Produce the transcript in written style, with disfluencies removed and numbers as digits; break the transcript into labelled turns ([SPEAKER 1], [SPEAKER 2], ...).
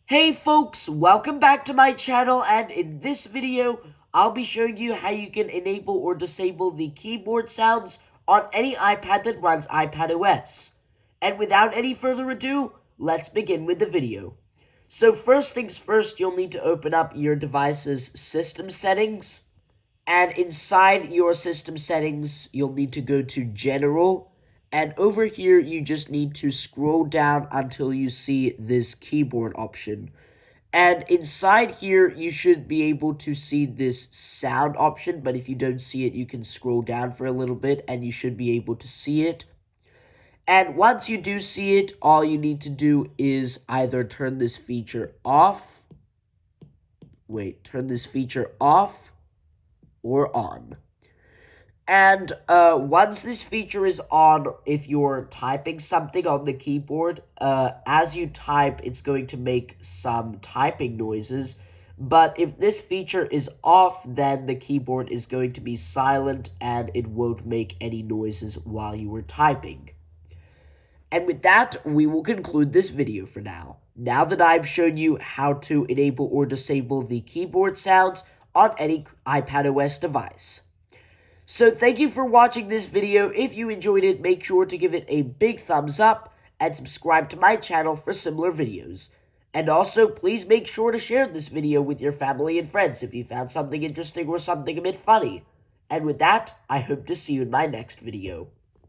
[SPEAKER 1] Hey folks, welcome back to my channel, and in this video, I'll be showing you how you can enable or disable the keyboard sounds on any iPad that runs iPadOS. And without any further ado, let's begin with the video. So first things first, you'll need to open up your device's system settings. And inside your system settings, you'll need to go to General. And over here, you just need to scroll down until you see this keyboard option. And inside here, you should be able to see this sound option. But if you don't see it, you can scroll down for a little bit and you should be able to see it. And once you do see it, all you need to do is either turn this feature off. Turn this feature off or on. And once this feature is on, if you're typing something on the keyboard, as you type, it's going to make some typing noises. But if this feature is off, then the keyboard is going to be silent and it won't make any noises while you are typing. And with that, we will conclude this video for now. Now that I've shown you how to enable or disable the keyboard sounds on any iPadOS device. So thank you for watching this video. If you enjoyed it, make sure to give it a big thumbs up and subscribe to my channel for similar videos. And also, please make sure to share this video with your family and friends if you found something interesting or something a bit funny. And with that, I hope to see you in my next video.